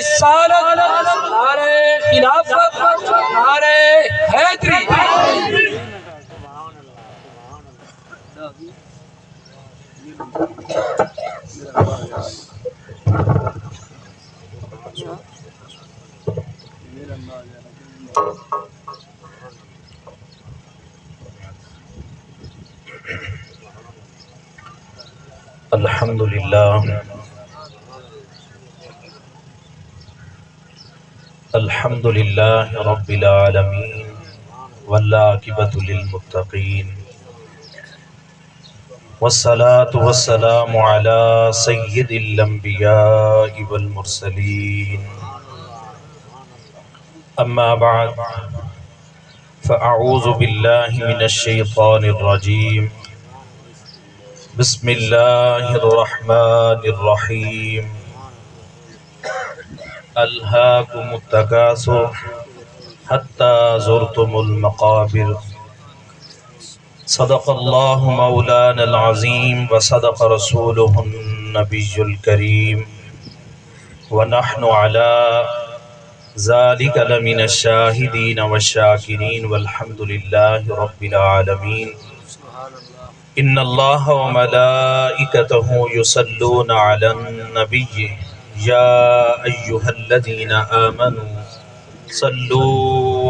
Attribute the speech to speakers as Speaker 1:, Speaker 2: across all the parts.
Speaker 1: رسالت، نعرہ خلافت، نعرہ حیدری۔
Speaker 2: الحمدللہ الحمدللہ رب العالمین والعاقبۃ للمتقین والصلاة والسلام علی سید الانبیاء والمرسلین اما بعد فاعوذ باللہ من الشیطان الرجیم بسم اللہ الرحمن الرحیم الہاکم التکاثر حتی زرتم المقابر صدق اللہ مولانا العظیم وصدق رسولہ النبی الکریم ونحن علی ذلک لمن الشاہدین والشاکرین والحمد للہ رب العالمین ان اللہ وملائکتہ یصلون علی النبی یا ایہا الذین آمنوا صلو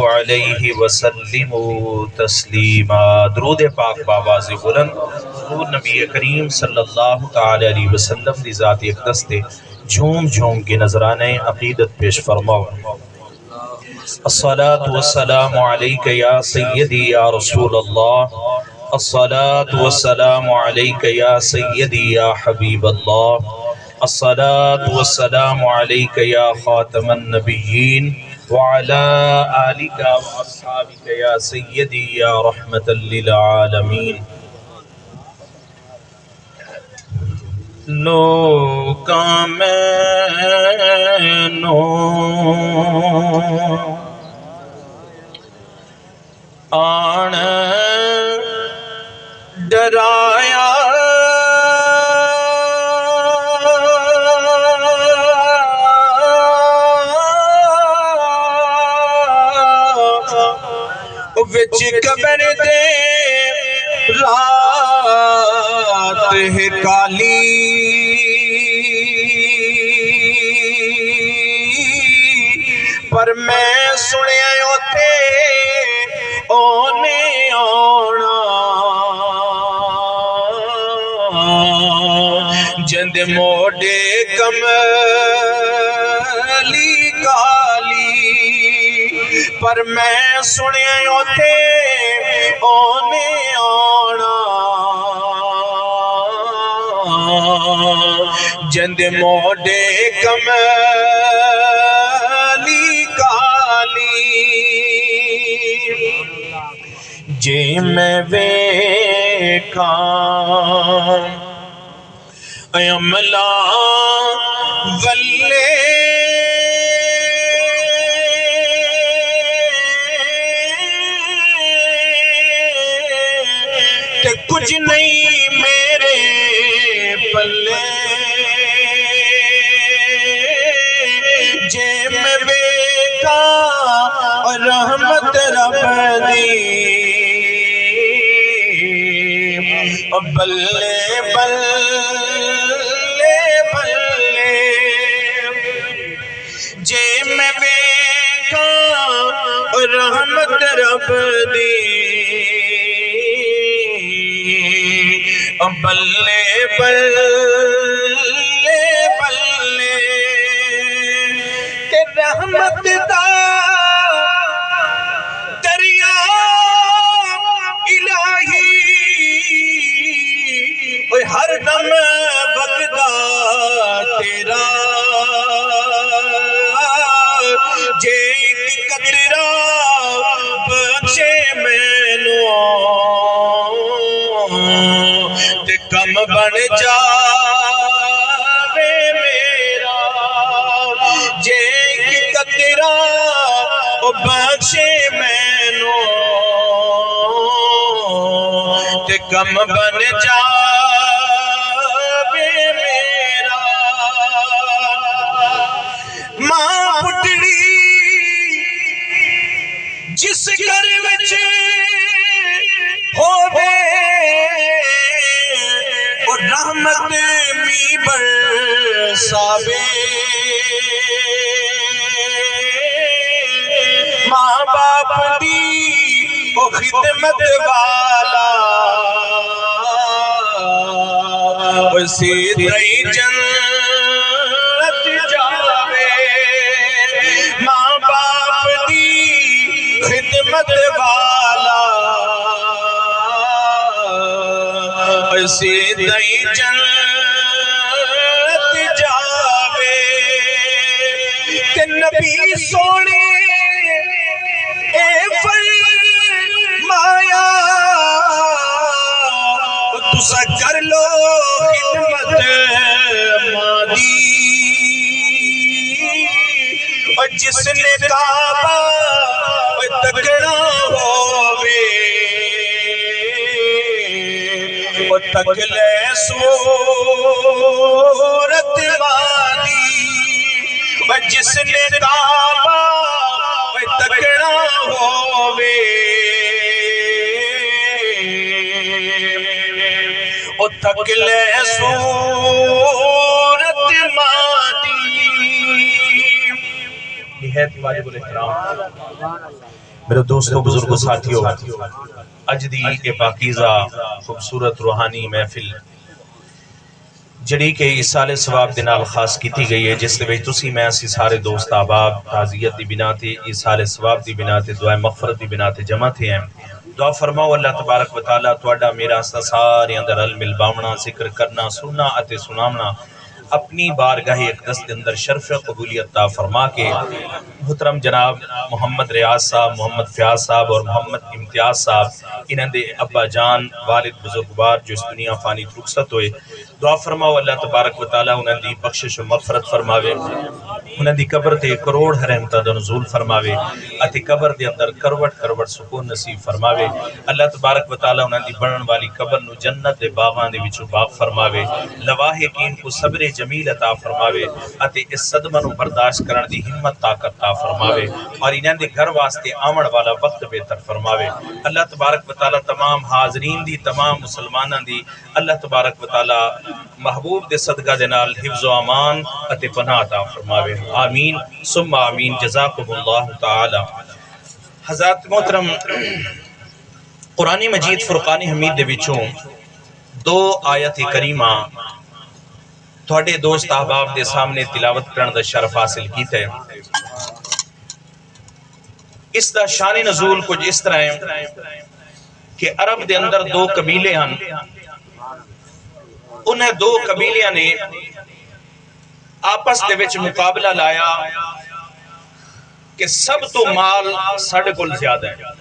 Speaker 2: علیہ وسلموا تسلیما۔ درود پاک بآواز بلند حضور نبی کریم صلی اللہ تعالی علیہ وسلم دی ذات اقدس تے جھوم جھوم کے نذرانے عقیدت پیش فرماؤ۔ الصلاة والسلام علیک یا سیدی یا رسول اللہ، الصلاة والسلام علیک یا سیدی یا حبیب اللہ، الصلاة والسلام علیک یا خاتم النبیین وعلى آلك وأصحابك يا سيدي يا رحمة للعالمين۔ لوکاں مینوں آن ڈرایا وچ قبر دے رات ہے کالی، پر میں سنیا اوتے اونے آنا جند موڈے کملی کالی، پر میں سنیا اوتے اونے آنا جند موڈے کملی کالی، جے میں ویکھاں عملا ولے تے کچھ نہیں میرے پلے، جے میں ویکھاں رحمت رب دی بلے بلے بلے، جے میں ویکھاں رحمت رب دی بلے بلے بلے، کہ رحمت دا دریا الہی ہر دم بغدا تیرا، جے ایک قطرہ بخشے مینوں تے کم بن جاوے میرا، جے ایک قطرہ بخشے مینوں تے کم بن جاوے میرا، ماں پٹڑی جس گھر وچ ہووے او رحمت می برساوے ماں باپ دی او خدمت والا سیدھائی جنت جاوے ماں باپ دی خدمت والا سیدھائی جنت جاوے کہ نبی سونے اے فرمایا تسا کر لو خدمت مادی اور جس نے کعبہ تکڑا ہووے وہ تکلے صورت مادی اور جس نے کعبہ تکڑا ہووے او تکلے صورت مادی نہایت واجب الاحترام میرے دوستوں بزرگوں ساتھیوں اج دی یہ پاکیزہ خوبصورت روحانی محفل جڑی کہ ایصال ثواب دے نال خاص کیتی گئی ہے جس دے وچ تسی میں اسی سارے دوست احباب تعزیت دی بنا تے ایصال ثواب دی بنا تے دعا مغفرت دی بنا تے جمع تھے ہیں دعا فرماؤ اللہ تبارک و تعالی تواڈا میرا سارے اندر علم باونا ذکر کرنا سننا اتے سنامنا اپنی بارگاہ اقدس کے اندر شرف قبولیت عطا فرما کے محترم جناب محمد ریاض صاحب محمد فیاض صاحب اور محمد امتیاز صاحب انہاں دے ابا جان والد بزرگوار جو اس دنیا فانی رخصت ہوئے دعا فرماؤ اللہ تبارک و تعالی انہاں دی بخشش و مغفرت فرماوے انہاں دی قبر تے کروڑ رحمتاں دا نزول فرماوے اتے قبر دے اندر کروٹ کروٹ سکون نصیب فرماوے اللہ تبارک و تعالی انہاں دی بنن والی قبر نو جنت دے باغاں دے وچوں باغ فرماوے لواحقین کو صبر جمیل عطا فرماوے اتے اس صدمہ نو برداشت کرن دی ہمت طاقت عطا فرماوے اور انہاں دے گھر واسطے آمن والا وقت بہتر فرماوے اللہ تبارک و تعالی تمام حاضرین دی تمام مسلماناں دی اللہ تبارک و تعالی محبوب دے صدقہ دے نال حفظ و امان اتے پناہ عطا فرماوے آمین ثم آمین جزاکم اللہ تعالی حضرات محترم قرآن مجید فرقان حمید دے وچوں دو آیت کریمہ تھوڑے دوست احباب دے سامنے تلاوت کرن دا شرف حاصل کیتا ہے اس دا شان نزول کچھ اس طرح ہے کہ عرب دے اندر دو قبیلے ہیں انہیں دو قبیلیاں نے آپس دے وچ مقابلہ لایا کہ سب تو مال ساڑھے کل زیادہ ہے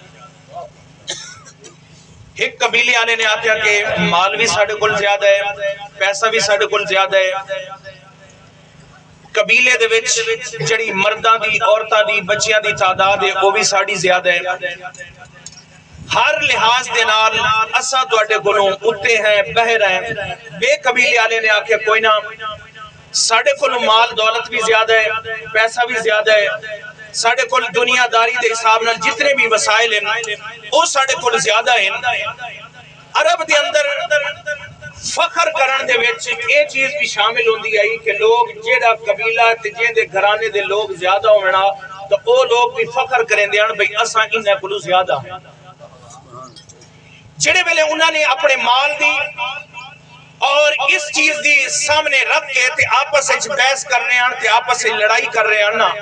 Speaker 2: ایک قبیلے آنے نے آتے ہیں کہ مال بھی ساڑھے کل زیادہ ہے پیسہ بھی ساڑھے کل زیادہ ہے قبیلے دے وچ جڑی مرداں دی عورتاں دی بچیاں دی تعداد ہے وہ بھی ساڑھی زیادہ ہے ہر لحاظ دے نال اساں تواڈے کولوں اتے ہیں بہر ہیں بے قبیلے والے نے آکھیا کوئی نہ ساڑھے کولوں مال دولت بھی زیادہ ہے پیسہ بھی زیادہ ہے ساڑھے کول دنیا داری دے حساب نال جتنے بھی وسائل ہیں وہ ساڑھے کول زیادہ ہیں عرب دے اندر فخر کرن دے وچ یہ چیز بھی شامل ہوندی آئی کہ لوگ جیڑا قبیلہ تے جیندے گھرانے دے لوگ زیادہ ہونا تو وہ لوگ بھی فخر کریں دے ہیں بھئی اساں انہاں کولوں زیادہ ہیں جڑے ویلے انہاں نے اپنے مال دی اور اس چیز دی سامنے رکھ کے تے آپس وچ بحث کرنے ہیں تے آپس وچ لڑائی کر رہے ہیں نا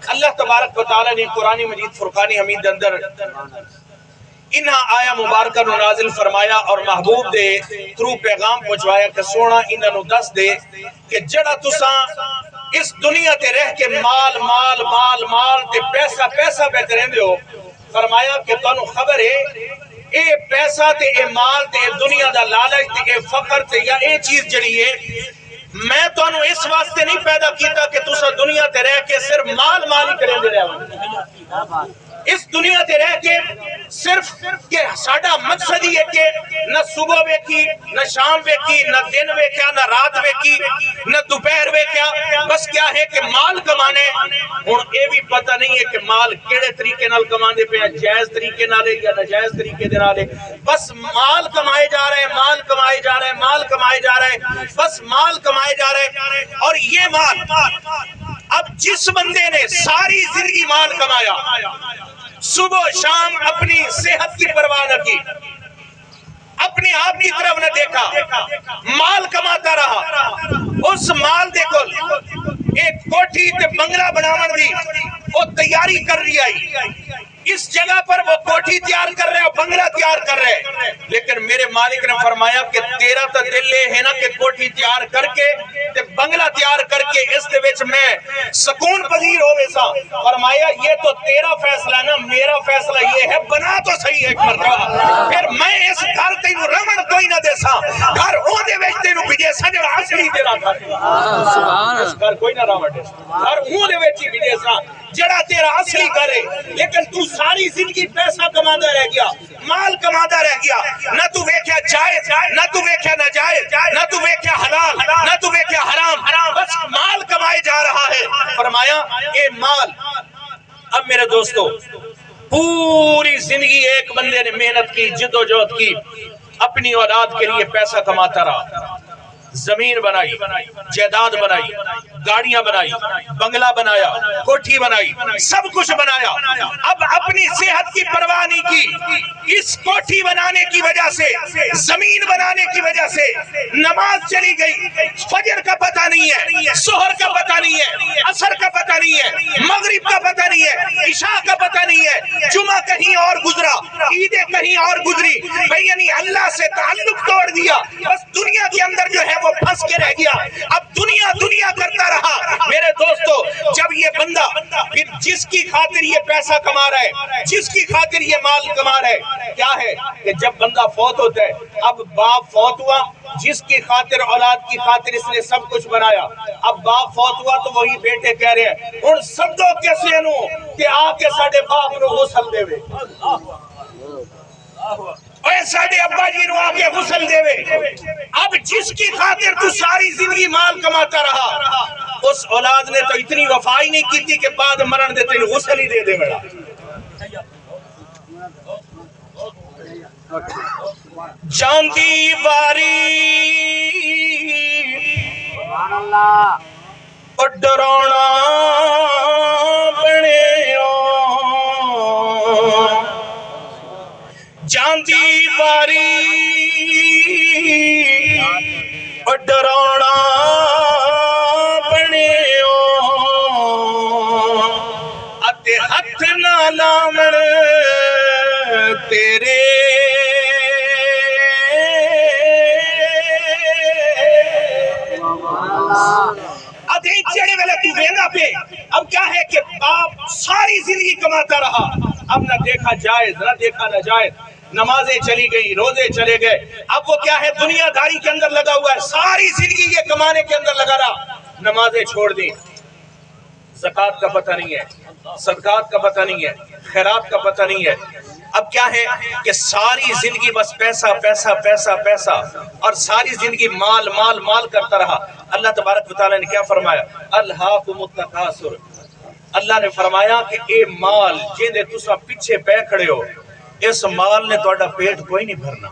Speaker 2: اللہ تبارک و تعالی نے قرآن مجید فرقان حمید دے اندر انہاں آیا مبارکہ نو نازل فرمایا اور محبوب دے تھرو پیغام پہنچوایا کہ سونا انہاں نو دس دے کہ جڑا تساں اس دنیا تے رہ کے مال مال مال مال تے پیسہ پیسہ پہ کریندے ہو فرمایا کہ تانوں خبر ہے اے پیسہ تے اے مال تے اے دنیا دا لالچ تے اے فقر تے یا اے چیز جڑی ہے میں تو انہوں اس واسطے نہیں پیدا کیتا کہ تسا دنیا تے رہ کے صرف مال مال ہی کریں دے رہے
Speaker 3: اس دنیا تے رہ کے صرف کہ ساڈا مقصد ہی ہے کہ نہ صبح ویکھی نہ شام ویکھی نہ دن ویکھیا نہ رات ویکھی نہ دوپہر ویکھیا، بس کیا ہے کہ مال کمانے. ہن اے بھی پتہ نہیں ہے کہ مال کیڑے طریقے نال کماندے پے، جائز طریقے نال یا ناجائز طریقے دے نال، بس مال کمائے جا رہے ہیں، مال کمائے جا رہے ہیں، مال کمائے جا رہے ہیں، بس مال کمائے جا رہے ہیں. اور یہ مال اب جس بندے نے ساری زندگی مال کمایا، صبح شام اپنی صحت کی پرواہ نہ کی، اپنے آپ کی طرف نہ دیکھا، مال کماتا رہا، اس مال دے کول ایک کوٹھی تے بنگلہ بناون دی وہ تیاری کر رہی آئی، اس جگہ پر وہ کوٹھی تیار کر رہے ہیں، بنگلہ تیار کر رہے ہیں، لیکن میرے مالک نے فرمایا کہ تیرا تو دل ہے نا کہ کوٹھی تیار کر کے تے بنگلہ تیار کر کے اس دے وچ میں سکون پذیر ہوے سا. فرمایا یہ تو تیرا فیصلہ نا، میرا فیصلہ یہ ہے بنا تو صحیح ایک مرتبہ، پھر میں اس گھر تینوں رمن کوئی نہ دے سا، گھر او دے وچ تینوں بھیجے سا جڑا اصلی تیرا گھر، سبحان اللہ، گھر کوئی نہ رمن دے سا، گھر او دے وچ ہی بھیجے سا جڑا تیرا اصلی گھر ہے. لیکن تو ساری زندگی پیسہ کماتا رہ گیا، مال کماتا رہ گیا، نہ تو ویکھیا جائز، نہ تو ویکھیا ناجائز، نہ تو ویکھیا حلال، نہ تو ویکھیا حرام، بس مال کمائے جا رہا ہے. فرمایا اے مال، اب میرے دوستو پوری زندگی ایک بندے نے محنت کی، جدوجہد کی، اپنی اولاد کے لیے پیسہ کماتا رہا، زمین بنائی، جائیداد بنائی، گاڑیاں بنائی، بنگلہ بنایا، کوٹھی بنائی، سب کچھ بنایا. اب اپنی صحت کی پرواہ نہیں کی، اس کوٹھی بنانے کی وجہ سے، زمین بنانے کی وجہ سے نماز چلی گئی، فجر کا پتہ نہیں ہے، ظہر کا پتہ نہیں ہے، عصر کا پتہ نہیں ہے، مغرب کا پتہ نہیں ہے، عشاء کا پتہ نہیں ہے، جمعہ کہیں اور گزرا، عیدیں کہیں اور گزری، بھئی یعنی اللہ سے تعلق توڑ دیا، بس دنیا کے اندر جو ہے وہ پھنس کے رہ گیا، اب دنیا دنیا کرتا رہا. میرے دوستو جب یہ بندہ پھر جس کی خاطر یہ پیسہ کما رہا ہے، جس کی خاطر یہ مال کما رہا ہے، کیا ہے کہ جب بندہ فوت ہوتا ہے، اب باپ فوت ہوا، جس کی خاطر اولاد کی خاطر اس نے سب کچھ بنایا، اب باپ فوت ہوا تو وہی بیٹے کہہ رہے ہیں ان سدو کیسے نو کہ آ کے ساڈے باپ نو غسل دے وے، اے ساڈے ابا جی نو آ کے غسل دے وے. اب جس کی خاطر تو ساری زندگی مال کماتا رہا، اس اولاد نے تو اتنی وفا ہی نہیں کی تھی کہ بعد مرن دے تینوں غسل ہی دے دے میرا. جاندی واری او ڈرونا بنیو، جاندی واری او ڈرونا بنیو، اتے ہتھ نہ لاون تیرے چڑے ویلے تو ویندہ پہ. اب کیا ہے کہ باپ ساری زندگی کماتا رہا، اب نہ دیکھا جائز نہ دیکھا ناجائز، نمازیں چلی گئی، روزے چلے گئے، اب وہ کیا ہے دنیا داری کے اندر لگا ہوا ہے، ساری زندگی یہ کمانے کے اندر لگا رہا، نمازیں چھوڑ دی، زکوٰۃ کا پتہ نہیں ہے، صدقات کا پتہ نہیں ہے، خیرات کا پتہ نہیں ہے. اب کیا ہے کہ ساری زندگی بس پیسہ پیسہ پیسہ پیسہ، اور ساری زندگی مال مال مال کرتا رہا. اللہ تبارک و تعالیٰ نے کیا فرمایا؟ الہاکم التکاثر، اللہ نے فرمایا کہ اے مال جیندے تساں پیچھے پے کھڑے ہو، اس مال نے تہاڈا پیٹ کوئی نہیں بھرنا.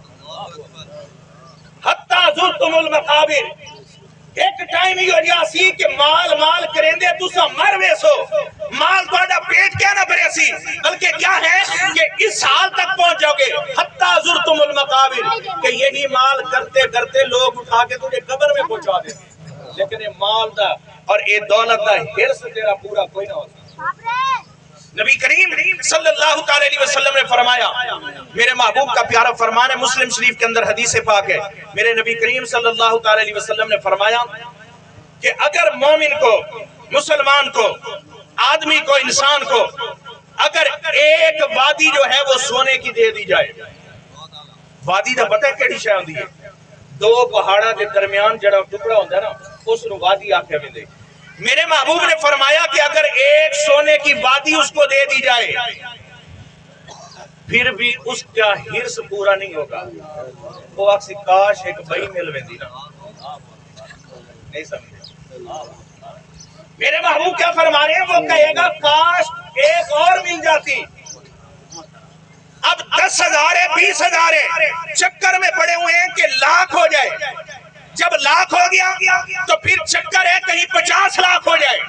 Speaker 3: حتی زرتم المقابر، ایک ٹائم ہی ہو جا سی کہ مال مال کریندے تساں مر ویسو، مال تہاڈا پیٹ کیا نہ بھرے سی، بلکہ کیا ہے کہ اس حال تک پہنچ جاؤ گے حتی زرتم المقابر کہ یہی مال کرتے کرتے لوگ اٹھا کے تجھے قبر میں پہنچا دیں. لیکن یہ مال دا اور یہ دولت دا حرص تیرا پورا کوئی نہ ہو سکتا. نبی کریم صلی اللہ تعالی علیہ وسلم نے فرمایا، میرے محبوب کا پیارا فرمان ہے، مسلم شریف کے اندر حدیث پاک ہے، میرے نبی کریم صلی اللہ تعالی علیہ وسلم نے فرمایا کہ اگر مومن کو، مسلمان کو، آدمی کو، انسان کو اگر ایک وادی جو ہے وہ سونے کی دے دی جائے، وادی دا پتہ ہے کیڑی شے ہوندی ہے؟ دو پہاڑاں کے درمیان جڑا ٹکڑا ہوندا ہے نا، اس نو وادی آکھیا ویندے. میرے محبوب نے فرمایا کہ اگر ایک سونے کی وادی اس کو دے دی جائے پھر بھی اس کا ہرس پورا نہیں ہوگا. وہ اکسی کاش ایک بئی مل ویندی نا. نہیں سمجھے؟ میرے محبوب کیا فرما رہے ہیں؟ وہ کہے گا کاش ایک اور مل جاتی. اب 10,000 ہے 20,000 ہے، چکر میں پڑے ہوئے ہیں کہ لاکھ ہو جائے. جب لاکھ ہو گیا تو پھر چکر ہے کہیں 50 لاکھ ہو جائے.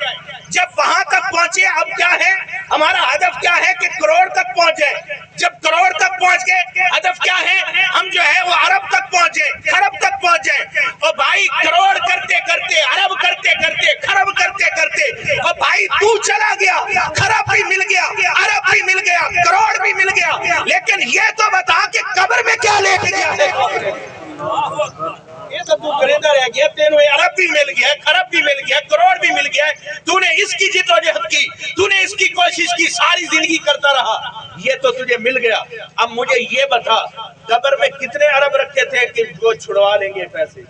Speaker 3: جب وہاں تک پہنچے اب کیا ہے ہمارا ہدف؟ کیا ہے کہ کروڑ تک پہنچ جائے. جب کروڑ تک پہنچ گئے ہدف کیا ہے؟ ہم جو ہے وہ ارب تک پہنچ جائے، خرب تک پہنچ جائے. اور بھائی کروڑ کرتے کرتے، ارب کرتے کرتے، خرب کرتے کرتے، اور بھائی تو چلا گیا، خرب بھی مل گیا، ارب بھی مل گیا، کروڑ بھی مل گیا، لیکن یہ تو بتا کہ قبر میں کیا لے کے گیا ہے. یہ تو تو کرندہ رہ گیا، تینوں عرب بھی مل گیا، خرب بھی مل گیا، کروڑ بھی مل گیا. تو نے اس کی جد و جہد کی، تو نے اس کی کوشش کی، ساری زندگی کرتا رہا، یہ تو تجھے مل گیا. اب مجھے یہ بتا قبر میں کتنے عرب رکھے تھے کہ وہ چھڑوا لیں گے پیسے؟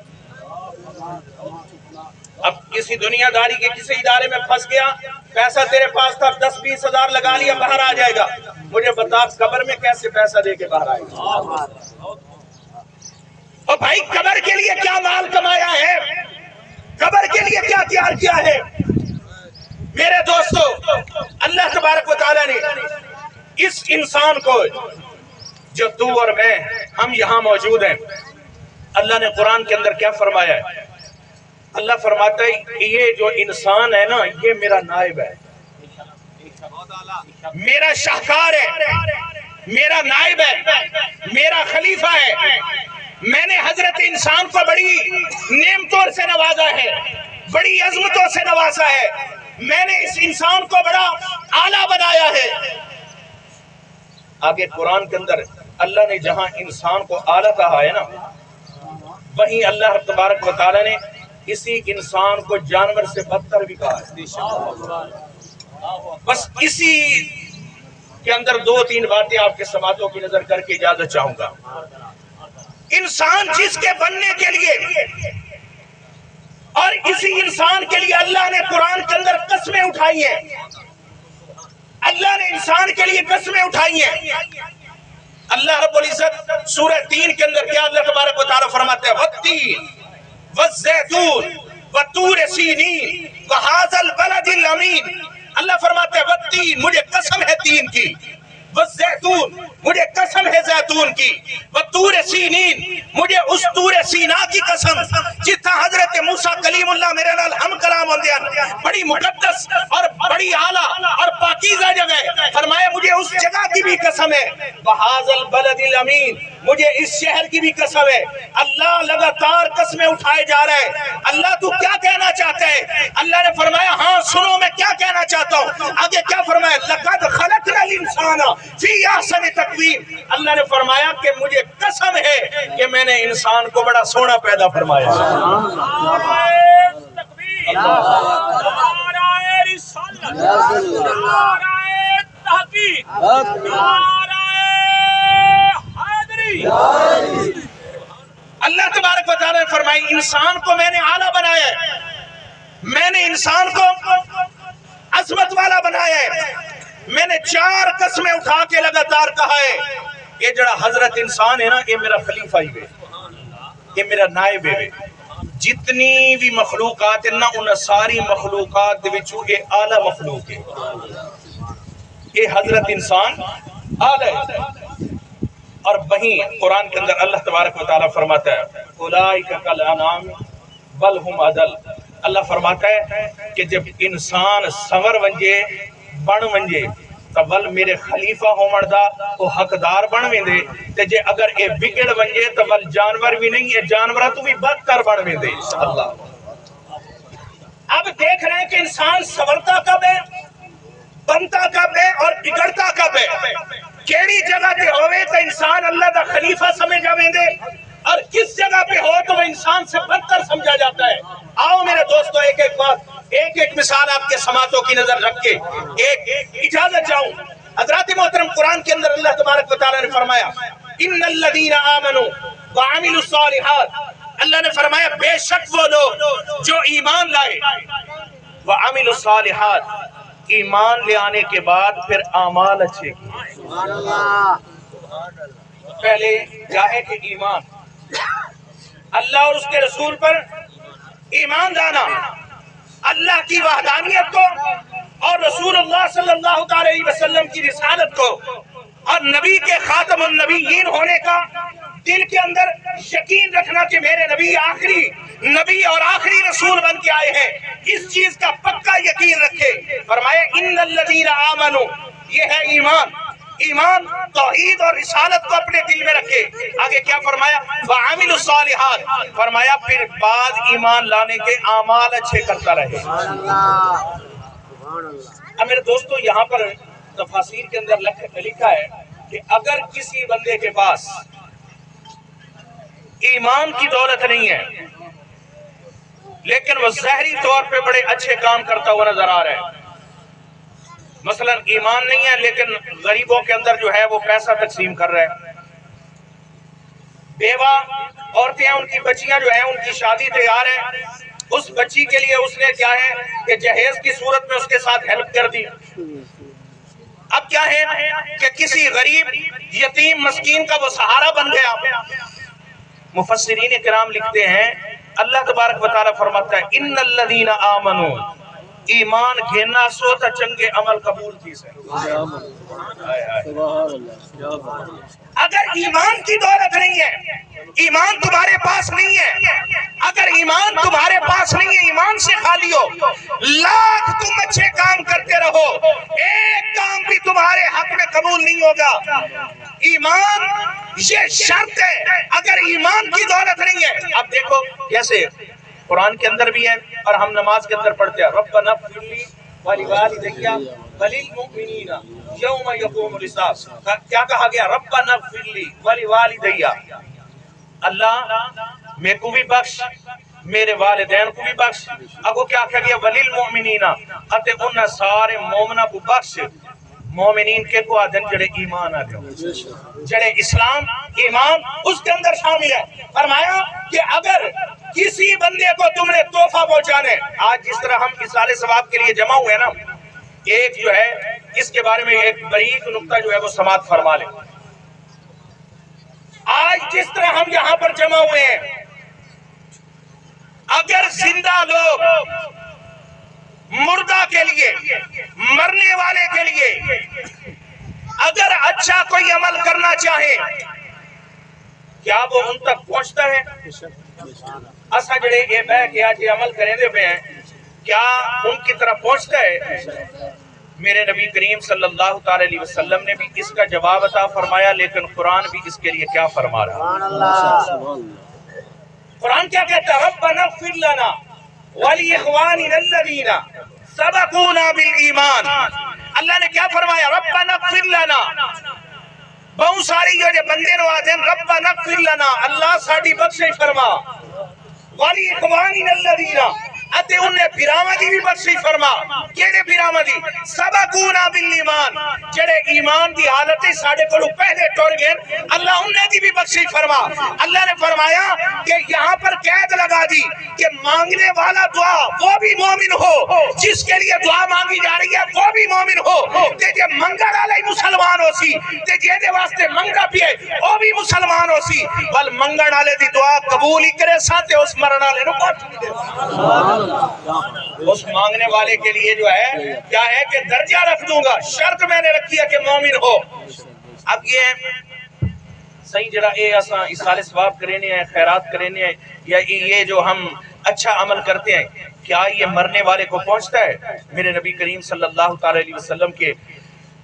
Speaker 3: اب کسی دنیا داری کے کسی ادارے میں پھنس گیا، پیسہ تیرے پاس تھا 10-20 ہزار لگا لیا، باہر آ جائے گا. مجھے بتا قبر میں کیسے پیسہ دے کے باہر آئے گا؟ اور بھائی قبر کے لیے کیا مال کمایا ہے، قبر کے لیے کیا تیار کیا ہے؟ میرے دوستو، اللہ تبارک و تعالیٰ نے اس انسان کو، جو تو اور میں ہم یہاں موجود ہیں، اللہ نے قرآن کے اندر کیا فرمایا ہے؟ اللہ فرماتا ہے کہ یہ جو انسان ہے نا، یہ میرا نائب ہے، میرا شاہکار ہے، میرا نائب ہے، میرا خلیفہ ہے. میں نے حضرت انسان کو بڑی نعمتوں سے نوازا ہے، بڑی عظمتوں سے نوازا ہے. میں نے اس انسان کو بڑا اعلیٰ بنایا ہے. آگے قرآن کے اندر اللہ نے جہاں انسان کو اعلیٰ کہا ہے نا، وہیں اللہ تبارک و تعالیٰ نے اسی انسان کو جانور سے بدتر بھی کہا ہے. بس اسی کے اندر 2-3 باتیں آپ کے سماعتوں کی نظر کر کے اجازت چاہوں گا. انسان جس کے بننے کے لیے اور اسی انسان کے لیے اللہ نے قرآن کے اندر قسمیں اٹھائی ہیں، اللہ نے انسان کے لیے قسمیں اٹھائی ہیں. اللہ رب العزت سورہ 3 کے اندر کیا اللہ تبارک و تعالیٰ فرماتے ہیں؟ والتین والزیتون وطور سینین وہذا البلد الامین. اللہ فرماتے ہیں والتین، مجھے قسم ہے تین کی، والزیتون، مجھے قسم ہے زیتون کی، وطور سینین، مجھے اس طور سینا کی قسم جتنا حضرت موسیٰ کلیم اللہ میرے نال ہم کلام ہوندیان، بڑی مقدس اور بڑی اعلیٰ اور پاکیزہ جگہ ہے. فرمایا مجھے اس جگہ کی بھی قسم ہے، وَهَذَا الْبَلَدِ الْأَمِينَ، مجھے اس شہر کی بھی قسم ہے. اللہ لگاتار قسمیں اٹھائے جا رہے ہیں. اللہ تو کیا کہنا چاہتا ہے؟ اللہ نے فرمایا ہاں سنو میں کیا کہنا چاہتا ہوں. آگے کیا فرمایا؟ لَقَدْ خَلَقْنَا الْإِنسَانَ فِي أَحْسَنِ تَقْوِيمٍ. اللہ نے فرمایا کہ مجھے قسم ہے کہ میں نے انسان کو بڑا سونا پیدا فرمایا. اللہ تبارک و تعالیٰ نے فرمائی انسان کو میں نے اعلیٰ بنایا ہے، میں نے انسان کو عظمت والا بنایا ہے. میں نے 4 قسمیں اٹھا کے لگاتار کہا ہے یہ جڑا حضرت انسان ہے نا، یہ میرا خلیفہ ہی ہے، یہ میرا نائب ہے. جتنی بھی مخلوقات ہیں نا، ان ساری مخلوقات دے وچوں یہ اعلیٰ مخلوق ہے، یہ حضرت انسان اعلیٰ ہے. اور وہیں قرآن کے اندر اللہ تبارک و تعالیٰ فرماتا ہے اولئک کالانعام بل ہم اضل. اللہ فرماتا ہے کہ جب انسان سنور ونجے بن ونجے تو ول میرے خلیفہ ہومن دا وہ حقدار بن ویندے، تے جے اگر اے بگڑ ونجے تو ول جانور بھی نہیں، اے جانوراں تو بھی بدتر بن ویندے. انشاءاللہ اب دیکھ رہے ہیں کہ انسان سنورتا کب ہے، بنتا کب ہے اور بگڑتا کب ہے. کیڑی جگہ پہ ہوئے تو انسان اللہ دا خلیفہ سمجھا ویندے، اور کس جگہ پہ ہو تو وہ انسان سے بدتر سمجھا جاتا ہے. آؤ میرے دوستو ایک ایک بات، ایک ایک مثال آپ کے سماعتوں کی نظر رکھ کے ایک اجازت چاہوں. حضرات محترم قرآن کے اندر اللہ تبارک و تعالیٰ نے فرمایا ان الذین آمنوا وعملوا الصالحات. اللہ نے فرمایا بے شک وہ لوگ جو ایمان لائے، وعملوا الصالحات، ایمان لے آنے کے بعد پھر اعمال اچھے کیے. پہلے کیا ہے کہ ایمان، اللہ اور اس کے رسول پر ایمان لانا، اللہ کی وحدانیت کو اور رسول اللہ صلی اللہ علیہ وسلم کی رسالت کو اور نبی کے خاتم النبیین ہونے کا دل کے اندر یقین رکھنا کہ میرے نبی آخری نبی اور آخری رسول بن کے آئے ہیں، اس چیز کا پکا یقین رکھے۔ فرمایا ان الذین آمنوا، یہ ہے ایمان، ایمان توحید اور رسالت کو اپنے دل میں رکھے۔ آگے کیا فرمایا؟ وَعَمِلُوا الصَّالِحَاتِ، فرمایا پھر بعد ایمان لانے کے اعمال اچھے کرتا رہے۔ اب میرے دوستو یہاں پر تفاسیر کے اندر لکھا ہے کہ اگر کسی بندے کے پاس ایمان کی دولت نہیں ہے لیکن وہ ظاہری طور پہ بڑے اچھے کام کرتا ہوا نظر آ رہا ہے، مثلا ایمان نہیں ہے لیکن غریبوں کے اندر جو ہے وہ پیسہ تقسیم کر رہا ہے، بیوہ عورتیں ان کی بچیاں جو ہیں ان کی شادی تیار ہے، اس بچی کے لیے اس نے کیا ہے کہ جہیز کی صورت میں اس کے ساتھ ہیلپ کر دی۔ اب کیا ہے کہ کسی غریب یتیم مسکین کا وہ سہارا بن گیا۔ مفسرین کرام لکھتے ہیں اللہ تبارک و تعالی فرماتا ہے ان الذین آمنوا، ایمان گھینا سو تا چنگے عمل قبول تھی سے۔ اگر ایمان کی دولت نہیں ہے، ایمان تمہارے پاس نہیں ہے، اگر ایمان تمہارے پاس نہیں ہے، ایمان سے خالی ہو، لاکھ تم اچھے کام کرتے رہو، ایک کام بھی تمہارے حق میں قبول نہیں ہوگا۔ ایمان یہ شرط ہے، اگر ایمان کی دولت نہیں ہے۔ اب دیکھو کیسے قرآن کے اندر بھی ہے اور ہم نماز کے اندر پڑھتے ہیں ربنا اغفر لی ولوالدی وللمؤمنین یوم یقوم الحساب۔ کیا کہا گیا؟ ربنا اغفر لی ولوالدی، اللہ میرے کو بھی بخش، میرے والدین کو بھی بخش۔ اگو کیا کہا گیا؟ وللمؤمنین، اتے انہاں سارے مومنہ کو بخش۔ مومنین کے کو آدھن جڑے ایمان آدھن، جڑے اسلام ایمان اس کے اندر شامل ہے۔ فرمایا کہ اگر کسی بندے کو تم نے تحفہ پہنچانے، آج جس طرح ہم اصالہ ثواب کے لیے جمع ہوئے نا، ایک جو ہے اس کے بارے میں ایک بریک نکتہ جو ہے وہ سماعت فرما لیں۔ آج جس طرح ہم یہاں پر جمع ہوئے ہیں، اگر زندہ لوگ مردہ کے لیے، مرنے والے کے لیے اگر اچھا کوئی عمل کرنا چاہے، کیا وہ ان تک پہنچتا ہے؟ اسا جڑے یہ بہ کے آج یہ عمل کریں دے پہ ہیں، کیا ان کی طرف پہنچتا ہے؟ میرے نبی کریم صلی اللہ علیہ وسلم نے بھی اس کا جواب عطا فرمایا، لیکن قرآن بھی اس کے لیے کیا فرما رہا؟ قرآن کیا کہتا ہے؟ ربنا اغفر لنا وَلِإِخْوَانِنَا الَّذِينَ سَبَقُونَا بِالْإِيمَانِ۔ اللہ نے کیا فرمایا؟ ربنا اغفر لنا۔ بہت ساری جو بندے نو آدھیں ربنا اغفر لنا، اللہ ساڑھی بخشش فرما، وَلِإِخْوَانِنَا الَّذِينَ، اتے انہیں پیراما دی بھی بخشش فرما۔ کیڑے پیراما دی؟ سبقونا بالایمان، جڑے ایمان دی حالت ساڑھے کو پہلے ٹور گئے، اللہ انہیں دی بھی بخشش فرما۔ اللہ نے فرمایا کہ یہاں پر قید لگا دی کہ مانگنے والا دعا وہ بھی مومن ہو، جس کے لیے دعا مانگی جا رہی ہے وہ بھی مومن ہو، تے جے منگا ڈالے مسلمان ہو سی، تے جے دے واسطے منگا پیے وہ بھی مسلمان ہو سی، بل منگا ڈالے دی دعا قبول ہی کرے ساتھے اس مرنا لے نو پاٹ بھی دے۔ اس مانگنے والے کے لیے جو ہے کیا ہے کہ درجہ رکھ دوں گا، شرط میں نے رکھی ہے کہ مومن ہو۔ اب یہ صحیح جڑا اے اساں اصالہ ثواب کرنے ہیں، خیرات کرنے ہیں، یا یہ جو ہم اچھا عمل کرتے ہیں، کیا یہ مرنے والے کو پہنچتا ہے؟ میرے نبی کریم صلی اللہ علیہ وسلم کے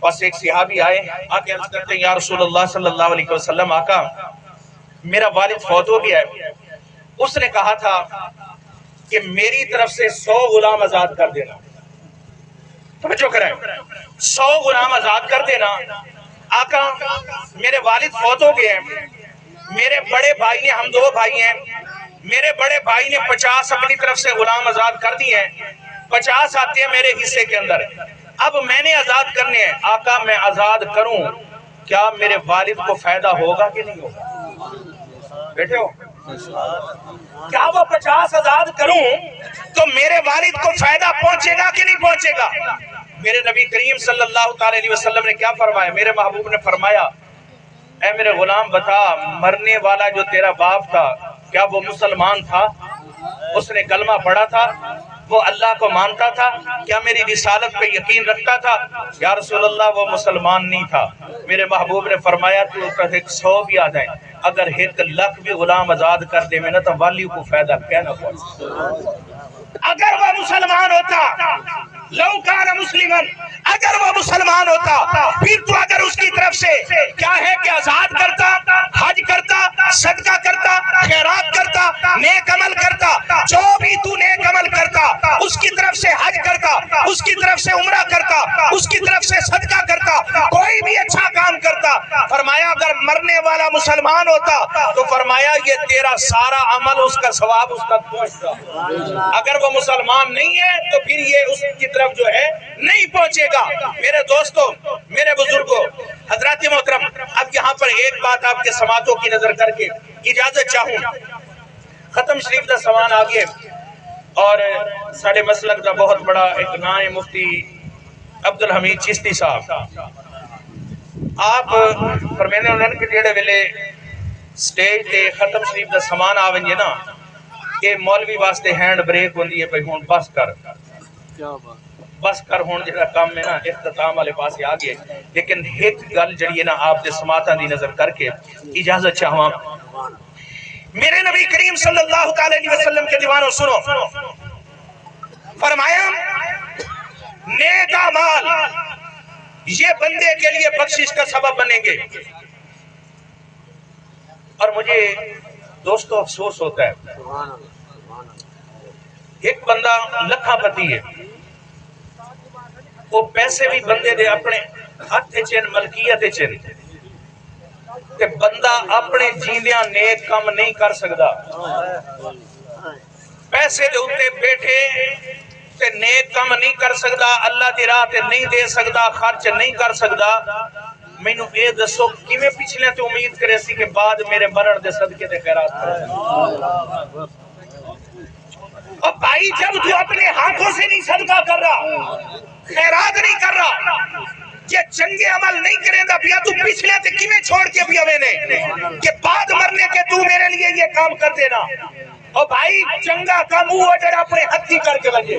Speaker 3: پاس ایک صحابی آئے، آکے عرض کرتے ہیں یا رسول اللہ صلی اللہ علیہ وسلم، آقا میرا والد فوت ہو گیا ہے، اس نے کہا تھا کہ میری طرف سے 100 غلام آزاد کر دینا۔ توجہ کریں، 100 غلام آزاد کر دینا۔ آقا میرے والد فوت ہو گئے ہیں، میرے بڑے بھائی نے، ہم 2 بھائی ہیں، میرے بڑے بھائی نے 50 اپنی طرف سے غلام آزاد کر دی ہیں، 50 آتے ہیں میرے حصے کے اندر، اب میں نے آزاد کرنے ہیں۔ آقا میں آزاد کروں، کیا میرے والد کو فائدہ ہوگا کہ نہیں ہوگا؟ بیٹھے ہو؟ کیا وہ 50 آزاد کروں تو میرے والد کو فائدہ پہنچے گا کہ نہیں پہنچے گا؟ میرے نبی کریم صلی اللہ علیہ وسلم نے کیا فرمایا؟ میرے محبوب نے فرمایا اے میرے غلام بتا مرنے والا جو تیرا باپ تھا کیا وہ مسلمان تھا؟ اس نے کلمہ پڑھا تھا؟ وہ اللہ کو مانتا تھا؟ کیا میری رسالت پہ یقین رکھتا تھا؟ یا رسول اللہ وہ مسلمان نہیں تھا۔ میرے محبوب نے فرمایا تو 100 بھی آ جائیں اگر 1,00,000 بھی غلام آزاد کر دے میں نا تو والی کو فائدہ کیا نہ پہنچ۔ اگر وہ مسلمان ہوتا لو کان مسلمان، اگر وہ مسلمان ہوتا پھر تو اگر اس کی طرف سے کیا ہے کہ آزاد کرتا، حج کرتا، صدقہ کرتا، خیرات کرتا، نیک عمل کرتا، جو بھی تو نیک عمل کرتا اس کی طرف سے حج کرتا، اس کی طرف سے عمرہ کرتا، اس کی طرف سے صدقہ کرتا، کوئی بھی اچھا کام کرتا، فرمایا اگر مرنے والا مسلمان ہوتا تو فرمایا یہ تیرا سارا عمل اس کا ثواب اس تک پہنچتا۔ اگر وہ مسلمان نہیں ہے تو پھر یہ اس کی طرف جو ہے نہیں پہنچے گا۔ میرے دوستو، میرے بزرگوں، حضرات محترم، اب یہاں پر ایک بات آپ کے سماعتوں کی نظر کر کے اجازت چاہوں، ختم شریف دا سامان آگے اور ساڑھے مسلک دا بہت بڑا ایک نائب مفتی عبدالحمید چشتی صاحب آپ فرمینے انہوں نے جیڑے ویلے سٹیج تے ختم شریف دا سامان آونجے نا کہ مولوی واسطے ہینڈ بریک ہوندی ہے پہ ہون بس کر ہون جڑا کام میں نا اختتام والے پاسے آگئے، لیکن ایک گل جڑی ہے نا آپ دے سماعتاں دی نظر کر کے اجازت چاہواں۔ میرے نبی کریم صلی اللہ علیہ وسلم کے دیوانوں سنو، فرمایا نیک اعمال یہ بندے کے لیے بخشش کا سبب بنیں گے۔ اور مجھے دوستو افسوس ہوتا ہے ایک بندہ لکھا پتی ہے، وہ پیسے بھی بندے دے اپنے ہاتھ چین ملکیت چین کہ بندہ اپنے جیندیاں نیک کام نہیں کر سکتا، پیسے دے اتے بیٹھے تے نیک کام نہیں کر سکتا، اللہ دی راہ تے نہیں دے سکتا، خرچ نہیں کر سکتا۔ میں نو اے دسو کیویں پچھلے تے امید کرے سی کہ بعد میرے مرن دے صدقے تے خیرات کرے۔ اور بھائی جب تو اپنے ہاتھوں سے نہیں صدقہ کر رہا، خیرات نہیں کر رہا، یہ چنگے عمل نہیں کریں دا پیا تو پچھلے تے کیویں چھوڑ کے پیا میں نے کہ بعد مرنے کے تو میرے لیے یہ کام کر دینا۔ اور بھائی چنگا کام ہوا جڑا اپنے ہتھی کر کے لگے،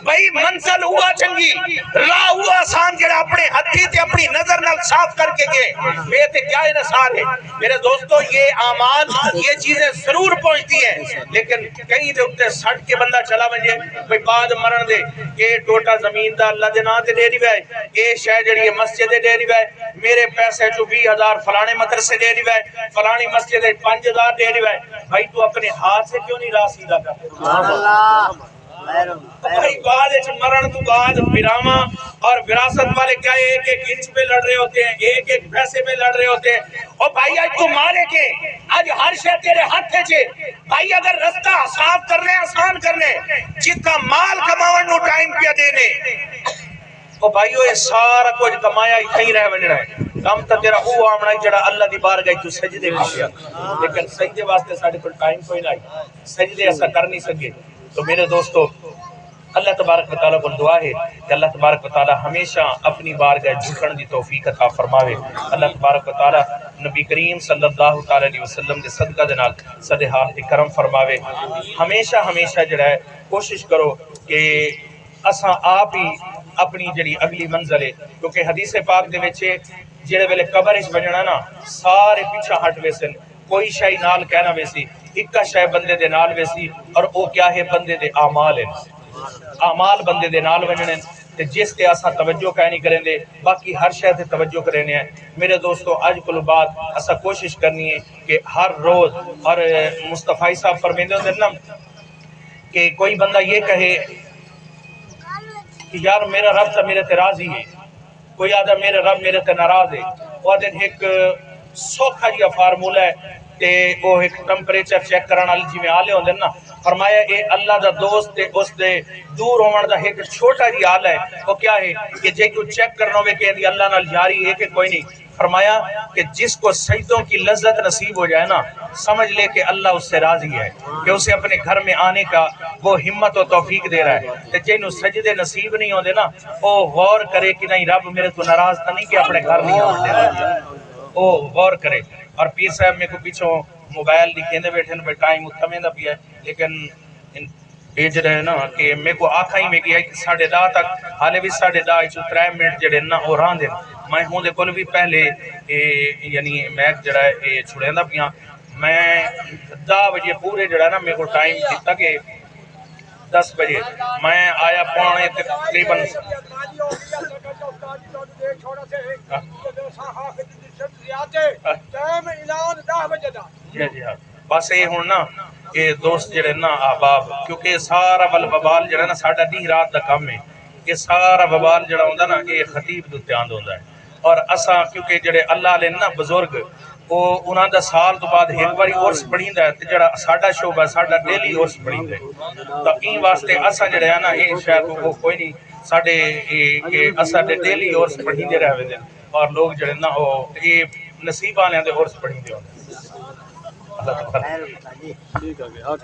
Speaker 3: بھائی منزل ہوا چنگی، راہ ہوا آسان جڑا اپنے ہتھی تے اپنی نظر نال صاف کر کے گئے، میں تے کیا انحصار ہے۔ میرے دوستو یہ اعمال یہ چیزیں ضرور پہنچتی ہیں، لیکن کہیں دے اتے سٹ کے بندہ چلا بنجے بھئی بعد مرن دے اے ٹوٹا زمین دا اللہ دے نا تے دے دی وے، اے شے جڑی ہے مسجد دے دی وے، میرے پیسے جو 20,000 فلانے مدرسے دے دی وے، فلانی مسجد 5,000 دے دی وے۔ بھائی تو اپنے ہاتھ سے کیوں نہیں راہ سیدھا کر؟ بھائی بعد اچھ مرن تو بعد براما اور وراثت والے کیا ایک ایک انچ پہ لڑ رہے ہوتے ہیں، ایک ایک پیسے پہ لڑ رہے ہوتے ہیں۔ اور بھائی آج تو مالک ہے، آج ہر شے تیرے ہاتھ ہے چھے۔ بھائی اگر رستہ صاف کرنے آسان کرنے جتنا مال کماون نو ٹائم پہ دینے، اور بھائیو یہ سارا کچھ کمایا ہی کہیں رہ بننا ہے، کام تا تیرا او آمنا ہی جڑا اللہ دی بارگاہ تو سجدے کیا، لیکن سجدے واسطے ساڑھے پر ٹائم کوئی نہیں، سجدے ایسا کر نہیں سکے۔ تو میرے دوستو اللہ تبارک و تعالیٰ کو دعا ہے کہ اللہ تبارک و تعالیٰ ہمیشہ اپنی بارگاہ جھکن دی توفیق عطا فرماوے۔ اللہ تبارک و تعالیٰ نبی کریم صلی اللہ علیہ وسلم دے صدقہ دے نال صدے حال دی کرم فرماوے۔ ہمیشہ جڑا ہے کوشش کرو کہ اساں آپ ہی اپنی جڑی اگلی منزل ہے، کیونکہ حدیث پاک دے وچے جڑے ویلے قبر اس بجنا نا سارے پیچھا ہٹ ویسن، کوئی شے نال کہنا ویسی، ایک شے بندے دے نال ویسی، اور او کیا ہے بندے دے اعمال ہیں، اعمال بندے دے نال ونجنے تے جس تے اساں توجہ کہیں نہیں کریں دے، باقی ہر شے تے توجہ کرنے ہیں۔ میرے دوستو آج کل بعد اساں کوشش کرنی ہے کہ ہر روز، اور مصطفی صاحب فرمیندے ہوندے نا کہ کوئی بندہ یہ کہے کہ یار میرا رب تا میرے تے راضی ہے، کوئی آدھا میرے رب میرے تے ناراض ہے، وہ آدھے ایک سوکھا جیا فارمولہ ہے تے وہ ایک ٹمپریچر چیک کرنا جی میں آلے ہوندے نا، فرمایا اے اللہ دا دوست تے اس دے دور ہونے دا ایک چھوٹا جی آل ہے، وہ کیا ہے کہ جے کو چیک کرنا ہوئے کہ اللہ نال جاری ہے کہ کوئی نہیں، فرمایا کہ جس کو سجدوں کی لذت نصیب ہو جائے نا سمجھ لے کہ اللہ اس سے راضی ہے، کہ اسے اپنے گھر میں آنے کا وہ ہمت و توفیق دے رہا ہے۔ کہ جنہوں سجدے نصیب نہیں ہوندے نا وہ غور کرے کہ نہیں رب میرے تو ناراض تو نہیں کہ اپنے گھر نہیں آنے دے رہا ہے۔
Speaker 2: وہ غور کرے. اور پیر صاحب میرے کو پیچھوں موبائل دی کہندے بیٹھے نے ٹائم اتمے دا پیا ہے لیکن یہ جڑا ہے نا کہ میرے کو آکھا ہی میں کیا 10:30 تک حالے بھی 10:30 3 منٹ جڑے نا وہ راندے میں ہوں دے کول بھی پہلے یعنی میں جڑا ہے یہ چھڑیندا پیاں میں 10 بجے پورے جڑا نا میرے کو ٹائم دیتا کہ 10 بجے میں آیا پونے تقریباً جی ہاں بس یہ ہوں نا کہ دوست جڑے نا احباب کیونکہ سارا وبال جڑا نا ساڈا دن رات دا کام ہے کہ سارا وبال جڑا ہوندا نا یہ خطیب دے تیاند ہوندا ہے اور اساں کیونکہ جڑے اللہ علیہ نا بزرگ وہ انہاں دا سال تو بعد ایک باری عرس پڑھیندا ہے تے جڑا ساڈا شعبہ ساڈا ڈیلی عرس پڑھیندا ہے تو این واسطے اساں جڑے ہیں نا یہ شاید وہ کوئی نہیں ساڈے اساں دے ڈیلی عرس پڑھیندے رہے دے اور لوگ جڑے نا وہ یہ نصیب والے دے عرس پڑھیندے ہوندے اللہ تعالی